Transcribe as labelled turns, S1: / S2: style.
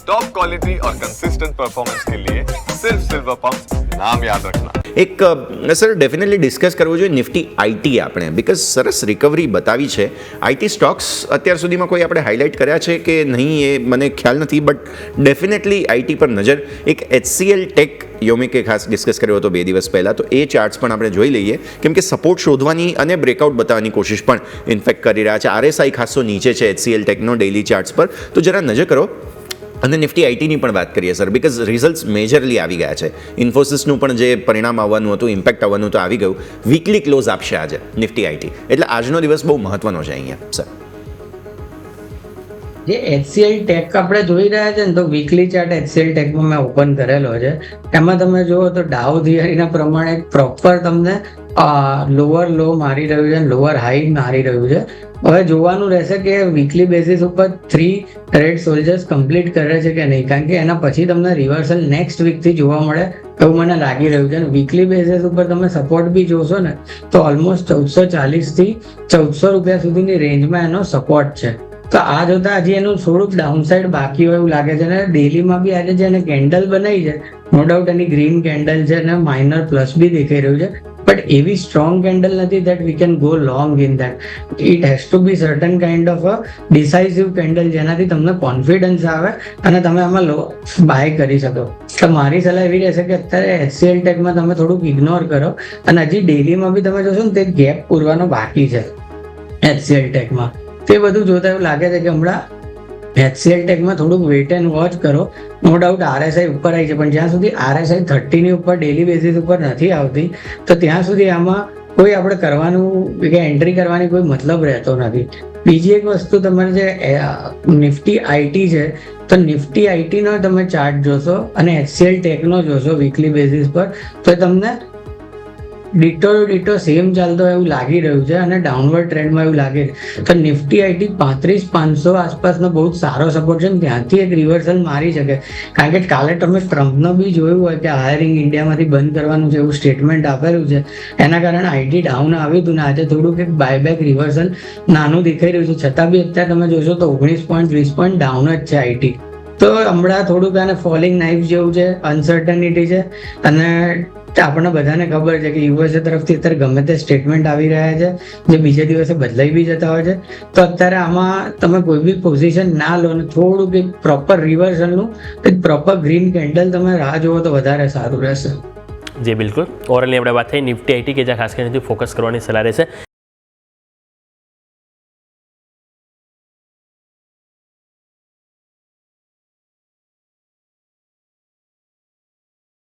S1: Top quality और consistent performance के लिए सिर्फ सिल्वर पंप, नाम याद रखना.
S2: એક સર ડેફિનેટલી ડિસ્કસ કરવું જોઈએ નિફ્ટી આઈટી આપણે, બીકોઝ સરસ રિકવરી બતાવી છે. આઈટી સ્ટોક્સ અત્યાર સુધીમાં કોઈ આપણે હાઇલાઇટ કર્યા છે કે નહીં એ મને ખ્યાલ નથી, બટ ડેફિનેટલી આઈટી પર નજર. એક HCL ટેક યોમિકે ખાસ ડિસ્કસ કર્યો હતો 2 દિવસ પહેલાં, તો એ ચાર્ટ્સ પણ આપણે જોઈ લઈએ, કેમ કે સપોર્ટ શોધવાની અને બ્રેકઆઉટ બતાવવાની કોશિશ પણ ઇનફેક્ટ કરી રહ્યા છે. RSI ખાસો નીચે છે HCL ટેકનો ડેઇલી ચાર્ટ્સ પર, તો જરા નજર કરો. અને નિફ્ટી આઈટીની પણ વાત કરીએ સર, બીકોઝ રિઝલ્ટ્સ મેજરલી આવી ગયા છે. ઇન્ફોસિસનું પણ જે પરિણામ આવવાનું હતું, ઇમ્પેક્ટ આવવાનું હતું, આવી ગયું. વીકલી ક્લોઝ આપશે આજે નિફ્ટી આઈટી, એટલે આજનો દિવસ બહુ મહત્વનો છે અહીંયા સર.
S3: જે HCL ટેક આપણે જોઈ રહ્યા છે ને, તો વીકલી ચાર્ટ HCL ટેકમાં મેં ઓપન કરેલો છે. એમાં તમે જુઓ તો ડાઉ થિયરીના પ્રમાણે પ્રોપર તમને લોઅર લો મારી રહ્યું છે, લોઅર હાઈ મારી રહ્યું છે. હવે જોવાનું રહેશે કે વીકલી બેસિસ ઉપર 3 રેડ સોલ્જર્સ કમ્પ્લીટ કરે છે કે નહીં, કારણ કે એના પછી તમને રિવર્સલ નેક્સ્ટ વીકથી જોવા મળે એવું મને લાગી રહ્યું છે. વીકલી બેસિસ ઉપર તમે સપોર્ટ બી જોશો ને, તો ઓલમોસ્ટ 1440 થી 1400 રૂપિયા સુધીની રેન્જમાં એનો સપોર્ટ છે. તો આ જોતા હજી એનું થોડુંક ડાઉનસાઇડ બાકી હોય એવું લાગે છે. અને ડેલીમાં બી આજે જે એને કેન્ડલ બનાવી છે, નો ડાઉટ એની ગ્રીન કેન્ડલ છે અને માઇનર પ્લસ બી દેખાઈ રહ્યું છે, બટ એવી સ્ટ્રોંગ કેન્ડલ નથી that we can go long in that. It has to be certain kind of a decisive candle જેનાથી તમને કોન્ફિડન્સ આવે અને તમે આમાં બાય કરી શકો. તો મારી સલાહ એવી રહેશે કે અત્યારે HCL ટેકમાં તમે થોડુંક ઇગ્નોર કરો, અને હજી ડેલીમાં બી તમે જોશો ને તે ગેપ પૂરવાનો બાકી છે HCL ટેકમાં. તે બધું જોતા એવું લાગે છે કે હમણાં HCL ટેકમાં થોડુંક વેઇટ એન્ડ વોચ કરો. નો ડાઉટ RSI ઉપર આવી છે, પણ જ્યાં સુધી RSI 30 ની ઉપર ડેલી બેસિસ ઉપર નથી આવતી, તો ત્યાં સુધી આમાં કોઈ આપણે કરવાનું કે એન્ટ્રી કરવાની કોઈ મતલબ રહેતો નથી. બીજી એક વસ્તુ તમારે જે નિફ્ટી આઈટી છે, તો નિફ્ટી આઈટીનો તમે ચાર્ટ જોશો અને HCL ટેકનો જોશો વીકલી બેસિસ પર, તો તમને ડીટો સેમ ચાલતો એવું લાગી રહ્યું છે અને ડાઉનવર્ડ ટ્રેન્ડમાં એવું લાગે છે. તો નિફ્ટી આઈટી 35,500 આસપાસનો બહુ જ સારો સપોર્ટ છે, ત્યાંથી એક રિવર્સલ મારી શકે. કારણ કે કાલે તમે ટ્રમ્પનો બી જોયું હોય કે હાયરિંગ ઇન્ડિયામાંથી બંધ કરવાનું છે એવું સ્ટેટમેન્ટ આપેલું છે, એના કારણે આઈટી ડાઉન આવ્યું હતું ને આજે થોડુંક એક બાયબેક રિવર્સલ નાનું દેખાઈ રહ્યું છે. છતાં બી અત્યારે તમે જોશો તો 19 પોઈન્ટ 20 પોઈન્ટ ડાઉન જ છે આઈટી. તો હમણાં થોડુંક આને ફોલિંગ નાઇફ જેવું છે, અનસર્ટનિટી છે. અને આપણને બધાને ખબર છે કે USA તરફથી અત્યારે ગમે તે સ્ટેટમેન્ટ આવી રહ્યા છે જે બીજા દિવસે બદલાઈ બી જતા હોય છે. તો અત્યારે આમાં તમે કોઈ બી પોઝિશન ના લો ને થોડુંક એક પ્રોપર રિવર્સલનું એક પ્રોપર ગ્રીન કેન્ડલ તમે રાહ જુઓ તો વધારે સારું રહેશે.
S4: જી બિલકુલ. ઓવરઓલની આપણે વાત થઈ નિફ્ટી આઈટી કે જ્યાં ખાસ કરીને ફોકસ કરવાની સલાહ રહેશે.